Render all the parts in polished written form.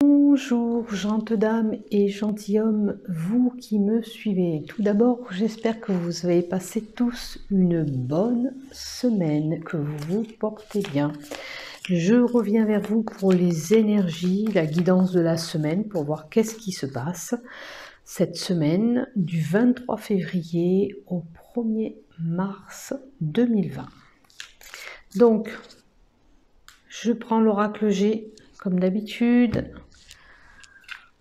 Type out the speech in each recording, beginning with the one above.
Bonjour, gentes dames et gentilshommes, vous qui me suivez. Tout d'abord, j'espère que vous avez passé tous une bonne semaine, que vous vous portez bien. Je reviens vers vous pour les énergies, la guidance de la semaine, pour voir qu'est-ce qui se passe cette semaine du 23 février au 1er mars 2020. Donc, je prends l'oracle G comme d'habitude.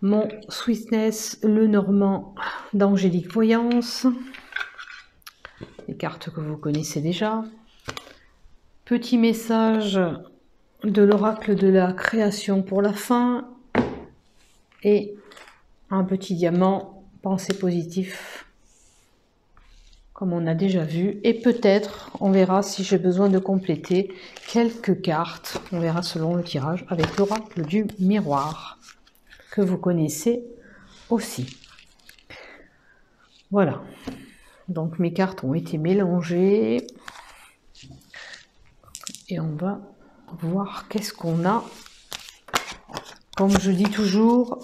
Mon Sweetness, le Normand d'Angélique Voyance, les cartes que vous connaissez déjà. Petit message de l'oracle de la création pour la fin et un petit diamant, pensée positive, comme on a déjà vu. Et peut-être, on verra si j'ai besoin de compléter quelques cartes, on verra selon le tirage, avec l'oracle du miroir, que vous connaissez aussi. Voilà, donc mes cartes ont été mélangées et on va voir qu'est-ce qu'on a. Comme je dis toujours,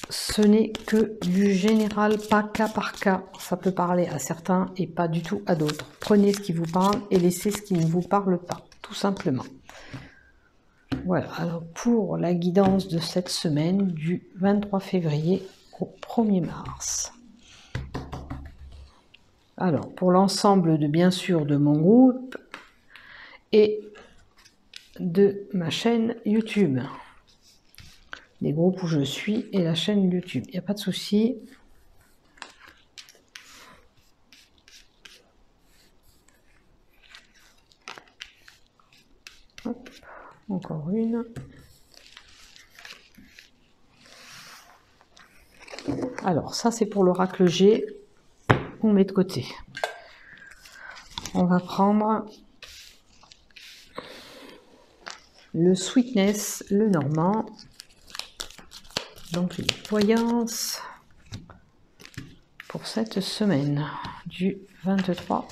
ce n'est que du général, pas cas par cas. Ça peut parler à certains et pas du tout à d'autres. Prenez ce qui vous parle et laissez ce qui ne vous parle pas, tout simplement. Voilà, alors pour la guidance de cette semaine du 23 février au 1er mars. Alors, pour l'ensemble de, bien sûr, de mon groupe et de ma chaîne YouTube. Les groupes où je suis et la chaîne YouTube. Il n'y a pas de souci. Hop, encore une. Alors, ça, c'est pour l'oracle G. On met de côté. On va prendre le Sweetness, le Normand. Donc, les voyances pour cette semaine du 23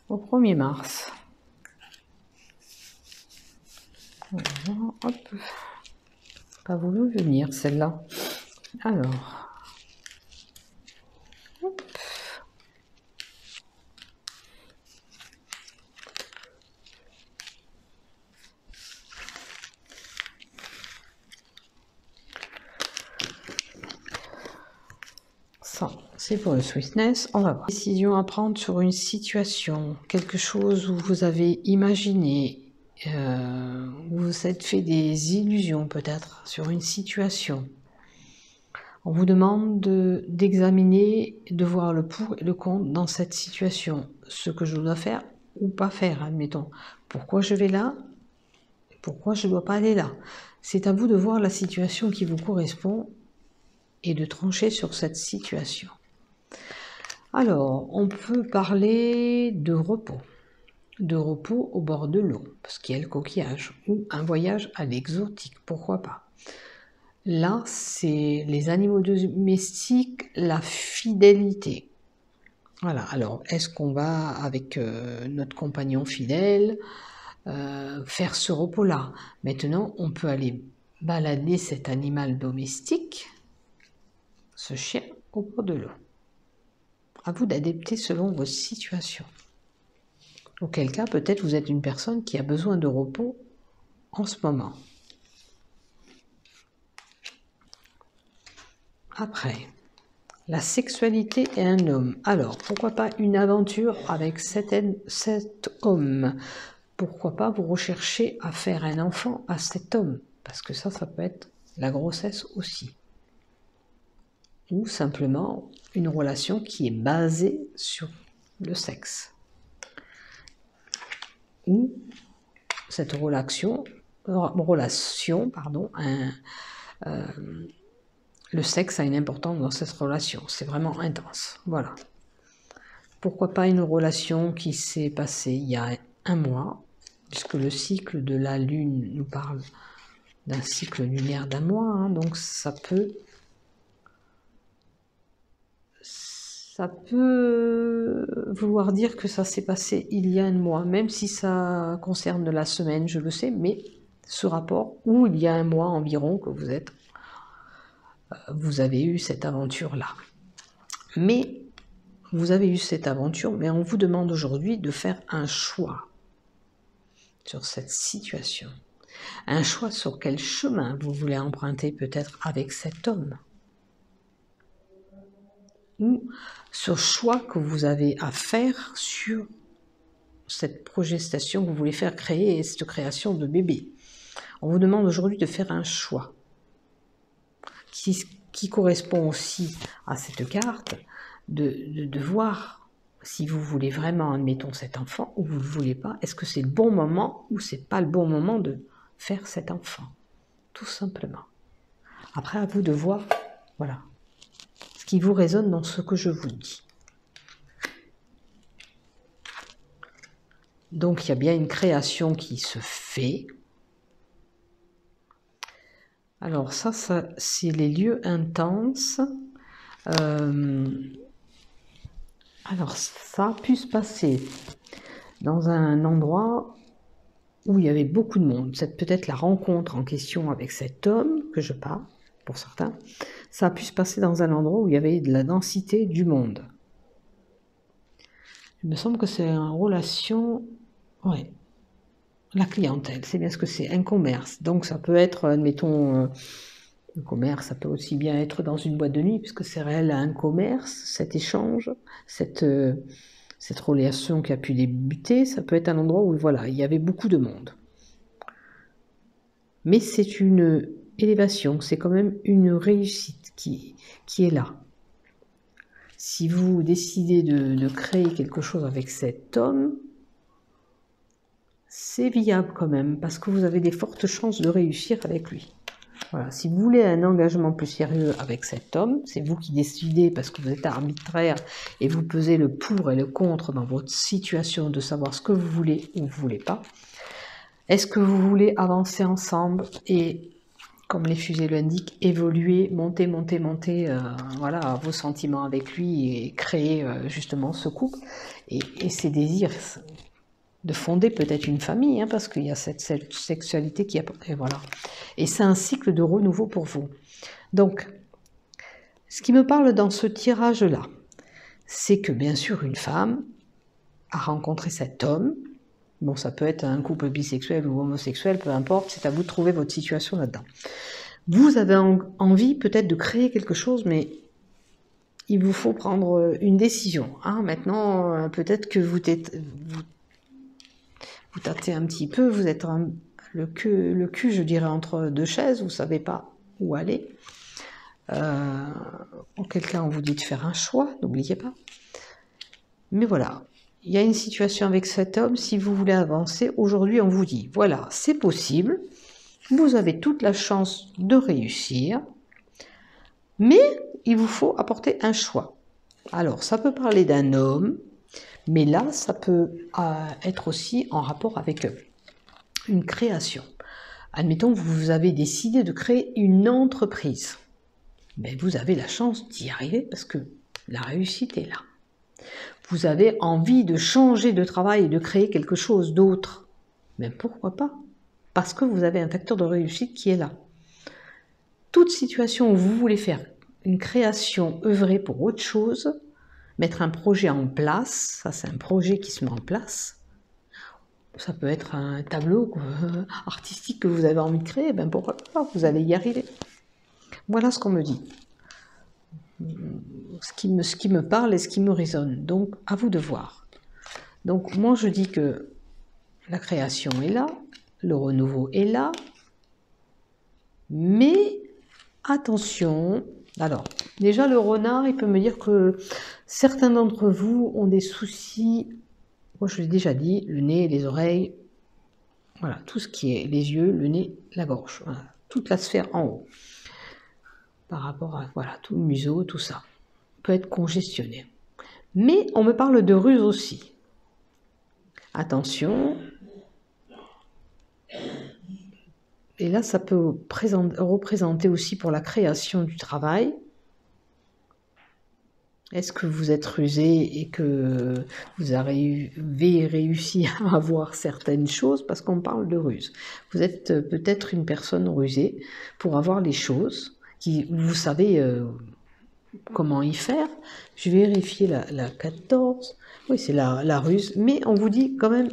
au 1er mars. Voilà, hop. Pas voulu venir celle-là. Alors. Hop. Ça, c'est pour le Sweetness. On va voir. Décision à prendre sur une situation, quelque chose où vous avez imaginé, où vous êtes fait des illusions peut-être sur une situation. On vous demande d'examiner, de voir le pour et le contre dans cette situation. Ce que je dois faire ou pas faire, admettons. Pourquoi je vais là? Pourquoi je ne dois pas aller là? C'est à vous de voir la situation qui vous correspond et de trancher sur cette situation. Alors, on peut parler de repos au bord de l'eau, parce qu'il y a le coquillage, ou un voyage à l'exotique, pourquoi pas. Là, c'est les animaux domestiques, la fidélité. Voilà, alors, est-ce qu'on va avec notre compagnon fidèle faire ce repos-là? Maintenant, on peut aller balader cet animal domestique, ce chien, au bord de l'eau. À vous d'adapter selon vos situations. Auquel cas, peut-être vous êtes une personne qui a besoin de repos en ce moment. Après, la sexualité et un homme. Alors, pourquoi pas une aventure avec cet homme? Pourquoi pas vous recherchez à faire un enfant à cet homme? Parce que ça peut être la grossesse aussi. Ou simplement une relation qui est basée sur le sexe. Ou cette relation, le sexe a une importance dans cette relation, c'est vraiment intense, voilà. Pourquoi pas une relation qui s'est passée il y a un mois, puisque le cycle de la lune nous parle d'un cycle lunaire d'un mois, hein, donc ça peut vouloir dire que ça s'est passé il y a un mois, même si ça concerne la semaine, je le sais, mais ce rapport où il y a un mois environ que vous avez eu cette aventure-là. Mais vous avez eu cette aventure, mais on vous demande aujourd'hui de faire un choix sur cette situation. Un choix sur quel chemin vous voulez emprunter peut-être avec cet homme. Ou ce choix que vous avez à faire sur cette progestation que vous voulez faire créer, cette création de bébé. On vous demande aujourd'hui de faire un choix qui correspond aussi à cette carte, de voir si vous voulez vraiment, admettons, cet enfant ou vous ne le voulez pas. Est-ce que c'est le bon moment ou c'est pas le bon moment de faire cet enfant, tout simplement. Après, à vous de voir, voilà, ce qui vous résonne dans ce que je vous dis. Donc, il y a bien une création qui se fait. Alors, ça c'est les lieux intenses. Alors, ça a pu se passer dans un endroit où il y avait beaucoup de monde. C'est peut-être la rencontre en question avec cet homme que je parle, pour certains. Ça a pu se passer dans un endroit où il y avait de la densité du monde. Il me semble que c'est en relation... Ouais. La clientèle, c'est bien ce que c'est, un commerce. Donc ça peut être, admettons, le commerce, ça peut aussi bien être dans une boîte de nuit, puisque c'est réel à un commerce, cet échange, cette relation qui a pu débuter. Ça peut être un endroit où, voilà, il y avait beaucoup de monde. Mais c'est une élévation, c'est quand même une réussite qui est là. Si vous décidez de créer quelque chose avec cet homme, c'est viable quand même, parce que vous avez des fortes chances de réussir avec lui. Voilà. Si vous voulez un engagement plus sérieux avec cet homme, c'est vous qui décidez, parce que vous êtes arbitraire et vous pesez le pour et le contre dans votre situation de savoir ce que vous voulez ou vous ne voulez pas. Est-ce que vous voulez avancer ensemble et, comme les fusées l'indiquent, évoluer, monter, voilà, vos sentiments avec lui et créer justement ce couple et ses désirs de fonder peut-être une famille, parce qu'il y a cette sexualité qui et voilà. Et c'est un cycle de renouveau pour vous. Donc, ce qui me parle dans ce tirage-là, c'est que bien sûr une femme a rencontré cet homme. Bon, ça peut être un couple bisexuel ou homosexuel, peu importe, c'est à vous de trouver votre situation là-dedans. Vous avez envie peut-être de créer quelque chose, mais il vous faut prendre une décision. Maintenant, peut-être que vous tâtez un petit peu, vous êtes le cul, je dirais, entre deux chaises, vous ne savez pas où aller. Auquel cas, on vous dit de faire un choix, n'oubliez pas. Mais voilà, il y a une situation avec cet homme, si vous voulez avancer, aujourd'hui on vous dit, voilà, c'est possible, vous avez toute la chance de réussir, mais il vous faut apporter un choix. Alors, ça peut parler d'un homme, mais là, ça peut être aussi en rapport avec une création. Admettons que vous avez décidé de créer une entreprise. Ben, vous avez la chance d'y arriver parce que la réussite est là. Vous avez envie de changer de travail et de créer quelque chose d'autre. Mais pourquoi pas? Parce que vous avez un facteur de réussite qui est là. Toute situation où vous voulez faire une création, œuvrer pour autre chose, mettre un projet en place, ça c'est un projet qui se met en place. Ça peut être un tableau artistique que vous avez envie de créer, ben pourquoi pas, vous allez y arriver. Voilà ce qu'on me dit. Ce qui me parle et ce qui me résonne. Donc, à vous de voir. Donc, moi, je dis que la création est là, le renouveau est là, mais attention. Alors, déjà, le renard, il peut me dire que certains d'entre vous ont des soucis. Moi, je l'ai déjà dit, le nez, les oreilles, voilà, tout ce qui est les yeux, le nez, la gorge, voilà, toute la sphère en haut. Par rapport à, voilà, tout le museau, tout ça, peut être congestionné. Mais on me parle de ruse aussi. Attention. Et là, ça peut représenter aussi pour la création du travail Est-ce que vous êtes rusé et que vous avez réussi à avoir certaines choses? Parce qu'on parle de ruse. Vous êtes peut-être une personne rusée pour avoir les choses, vous savez comment y faire. Je vais vérifier la 14. Oui, c'est la ruse. Mais on vous dit quand même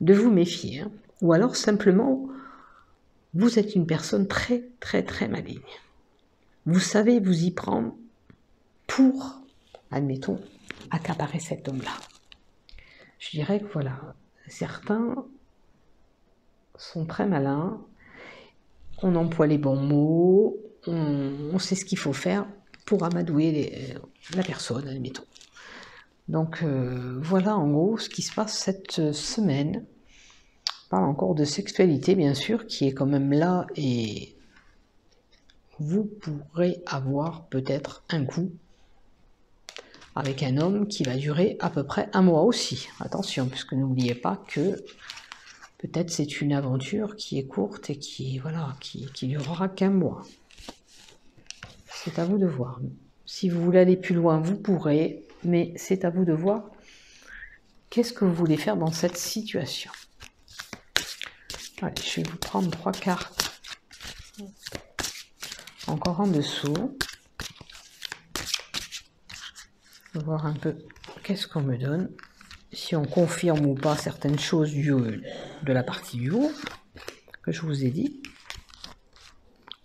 de vous méfier. Hein. Ou alors simplement, vous êtes une personne très, très, très maligne. Vous savez vous y prendre pour, admettons, accaparer cet homme-là. Je dirais que voilà, certains sont très malins, on emploie les bons mots, on sait ce qu'il faut faire pour amadouer la personne, admettons. Donc voilà en gros ce qui se passe cette semaine. On parle encore de sexualité bien sûr, qui est quand même là et vous pourrez avoir peut-être un coup avec un homme qui va durer à peu près un mois aussi. Attention, puisque n'oubliez pas que peut-être c'est une aventure qui est courte et qui durera qu'un mois. C'est à vous de voir. Si vous voulez aller plus loin, vous pourrez, mais c'est à vous de voir qu'est-ce que vous voulez faire dans cette situation. Allez, je vais vous prendre 3 cartes. Encore en dessous. Je vais voir un peu qu'est-ce qu'on me donne. Si on confirme ou pas certaines choses de la partie du haut que je vous ai dit.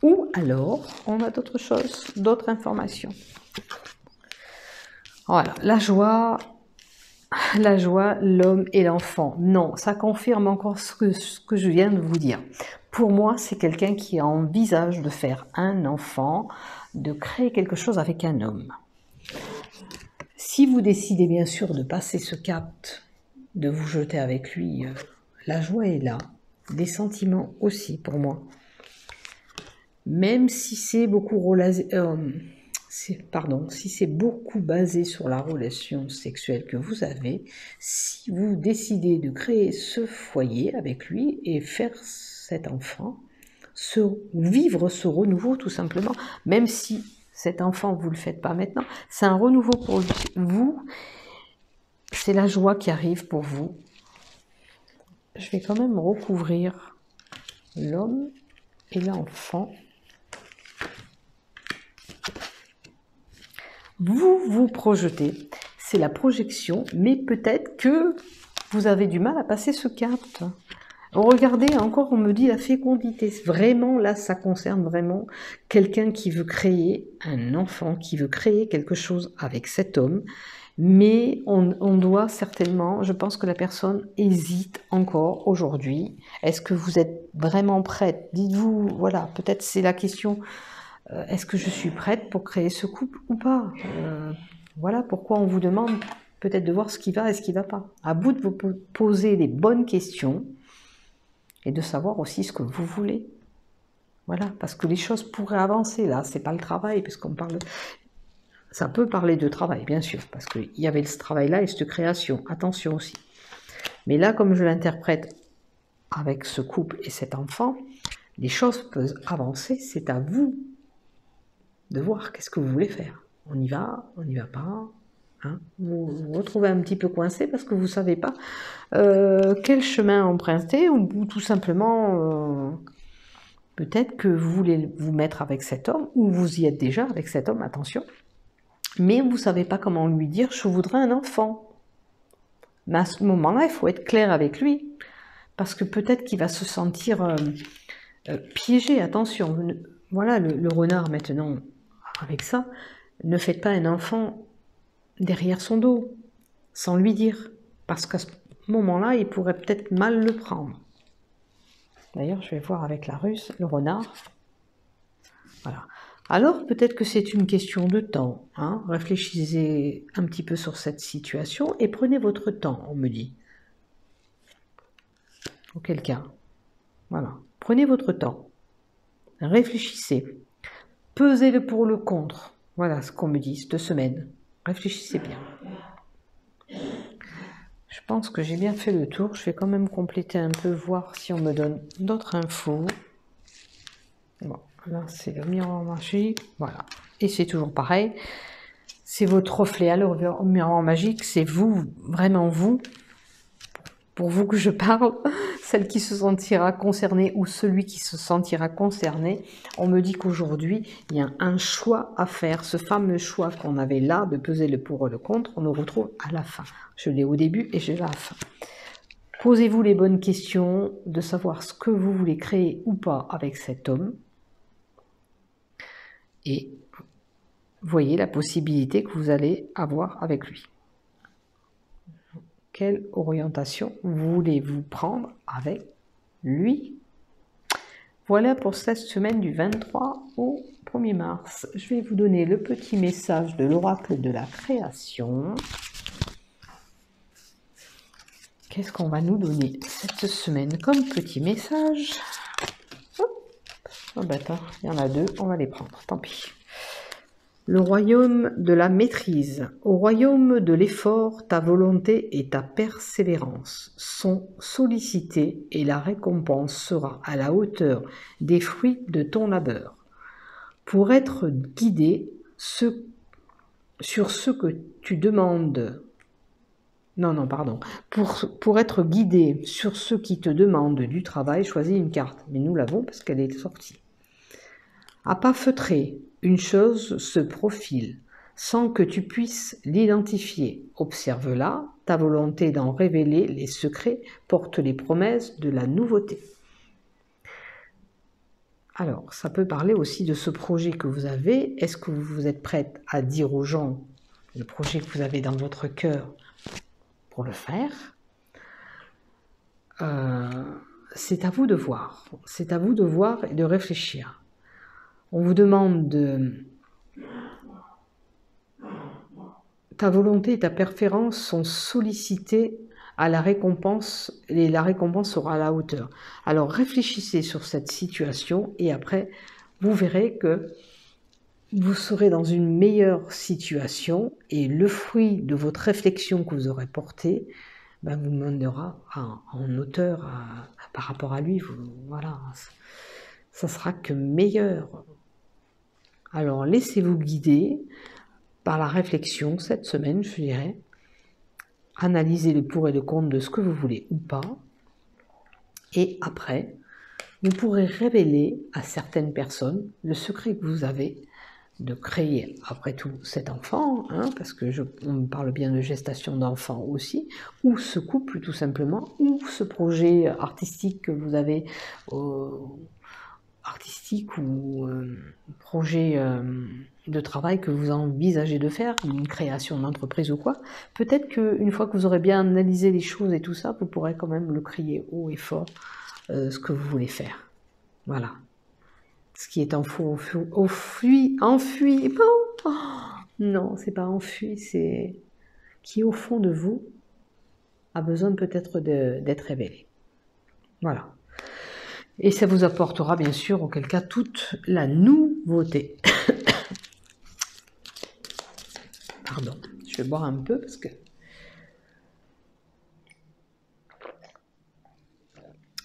Ou alors, on a d'autres choses, d'autres informations. Voilà, la joie, l'homme et l'enfant. Non, ça confirme encore ce que je viens de vous dire. Pour moi, c'est quelqu'un qui envisage de faire un enfant, de créer quelque chose avec un homme. Si vous décidez bien sûr de passer ce cap, de vous jeter avec lui, la joie est là, des sentiments aussi pour moi. Même si c'est beaucoup si c'est beaucoup basé sur la relation sexuelle que vous avez, si vous décidez de créer ce foyer avec lui et faire cet enfant, vivre ce renouveau tout simplement, même si cet enfant vous le faites pas maintenant, c'est un renouveau pour vous, c'est la joie qui arrive pour vous. Je vais quand même recouvrir l'homme et l'enfant. Vous vous projetez, c'est la projection, mais peut-être que vous avez du mal à passer ce cap. Regardez, encore on me dit la fécondité, vraiment là ça concerne vraiment quelqu'un qui veut créer un enfant, qui veut créer quelque chose avec cet homme, mais on doit certainement, je pense que la personne hésite encore aujourd'hui. Est-ce que vous êtes vraiment prête? Dites-vous, voilà, peut-être c'est la question. Est-ce que je suis prête pour créer ce couple ou pas? Voilà pourquoi on vous demande peut-être de voir ce qui va et ce qui ne va pas. À bout de vous poser les bonnes questions et de savoir aussi ce que vous voulez. Voilà, parce que les choses pourraient avancer là. C'est pas le travail, puisqu'on parle. Ça peut parler de travail, bien sûr, parce qu'il y avait ce travail-là et cette création. Attention aussi. Mais là, comme je l'interprète avec ce couple et cet enfant, les choses peuvent avancer. C'est à vous de voir qu'est-ce que vous voulez faire. On y va pas. Hein, vous vous retrouvez un petit peu coincé parce que vous ne savez pas quel chemin emprunter ou tout simplement peut-être que vous voulez vous mettre avec cet homme ou vous y êtes déjà avec cet homme, attention, mais vous ne savez pas comment lui dire je voudrais un enfant. Mais à ce moment-là, il faut être clair avec lui parce que peut-être qu'il va se sentir piégé, attention. Voilà le renard maintenant avec ça, ne faites pas un enfant derrière son dos, sans lui dire, parce qu'à ce moment-là, il pourrait peut-être mal le prendre. D'ailleurs, je vais voir avec la Russe, le renard. Voilà. Alors, peut-être que c'est une question de temps. Hein. Réfléchissez un petit peu sur cette situation et prenez votre temps, on me dit. Auquel cas, voilà. Prenez votre temps. Réfléchissez. Pesez le pour le contre. Voilà ce qu'on me dit cette semaine. Réfléchissez bien. Je pense que j'ai bien fait le tour. Je vais quand même compléter un peu, voir si on me donne d'autres infos. Bon, là c'est le miroir magique. Voilà. Et c'est toujours pareil. C'est votre reflet. Alors, le miroir magique, c'est vous, vraiment vous, pour vous que je parle, celle qui se sentira concernée ou celui qui se sentira concerné. On me dit qu'aujourd'hui, il y a un choix à faire. Ce fameux choix qu'on avait là, de peser le pour et le contre, on le retrouve à la fin. Je l'ai au début et j'ai la fin. Posez-vous les bonnes questions de savoir ce que vous voulez créer ou pas avec cet homme. Et voyez la possibilité que vous allez avoir avec lui. Quelle orientation voulez-vous prendre avec lui? Voilà pour cette semaine du 23 au 1er mars. Je vais vous donner le petit message de l'oracle de la création. Qu'est-ce qu'on va nous donner cette semaine comme petit message? Oh bah attends, il y en a deux, on va les prendre, tant pis. Le royaume de la maîtrise. Au royaume de l'effort, ta volonté et ta persévérance sont sollicitées et la récompense sera à la hauteur des fruits de ton labeur. Pour être guidé sur ce que tu demandes, pour être guidé sur ce qui te demande du travail, choisis une carte. Mais nous l'avons parce qu'elle est sortie. À pas feutrer, une chose se profile, sans que tu puisses l'identifier. Observe-la, ta volonté d'en révéler les secrets porte les promesses de la nouveauté. Alors, ça peut parler aussi de ce projet que vous avez. Est-ce que vous êtes prête à dire aux gens le projet que vous avez dans votre cœur pour le faire? C'est à vous de voir. C'est à vous de voir et de réfléchir. On vous demande de... Ta volonté et ta préférence sont sollicitées à la récompense, et la récompense sera à la hauteur. Alors réfléchissez sur cette situation et après, vous verrez que vous serez dans une meilleure situation et le fruit de votre réflexion que vous aurez portée vous mènera en hauteur par rapport à lui. Voilà, ça sera que meilleur. Alors, laissez-vous guider par la réflexion cette semaine, je dirais. Analysez les pour et le contre de ce que vous voulez ou pas. Et après, vous pourrez révéler à certaines personnes le secret que vous avez de créer, après tout, cet enfant, parce que on parle bien de gestation d'enfant aussi, ou ce couple tout simplement, ou ce projet artistique que vous avez artistique ou projet de travail que vous envisagez de faire, une création d'entreprise ou quoi, peut-être qu'une fois que vous aurez bien analysé les choses et tout ça, vous pourrez quand même le crier haut et fort, ce que vous voulez faire. Voilà. Ce qui est enfui, oh, non, c'est pas enfui, c'est qui au fond de vous a besoin peut-être d'être révélé. Voilà. Et ça vous apportera bien sûr, auquel cas, toute la nouveauté. Pardon, je vais boire un peu parce que...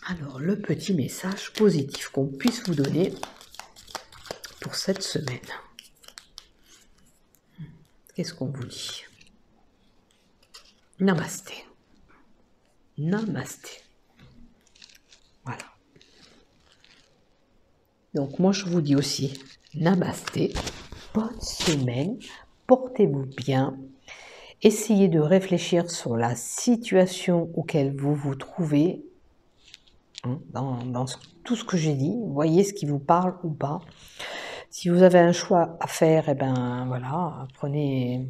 Alors, le petit message positif qu'on puisse vous donner pour cette semaine. Qu'est-ce qu'on vous dit? Namasté. Namasté. Voilà. Donc moi je vous dis aussi namasté, bonne semaine, portez-vous bien, essayez de réfléchir sur la situation auquel vous vous trouvez, dans tout ce que j'ai dit, voyez ce qui vous parle ou pas. Si vous avez un choix à faire, voilà, prenez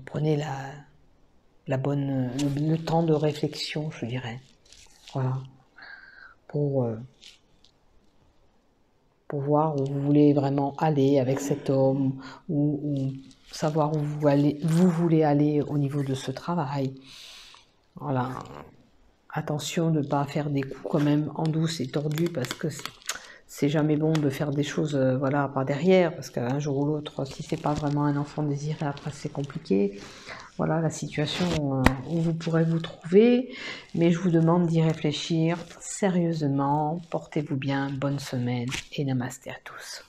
le temps de réflexion, je dirais, voilà, pour voir où vous voulez vraiment aller avec cet homme, ou savoir où vous voulez aller au niveau de ce travail. Voilà. Attention de ne pas faire des coups quand même en douce et tordus, parce que c'est jamais bon de faire des choses voilà, par derrière, parce qu'un jour ou l'autre, si c'est pas vraiment un enfant désiré, après c'est compliqué. Voilà la situation où vous pourrez vous trouver, mais je vous demande d'y réfléchir sérieusement. Portez-vous bien, bonne semaine et namasté à tous.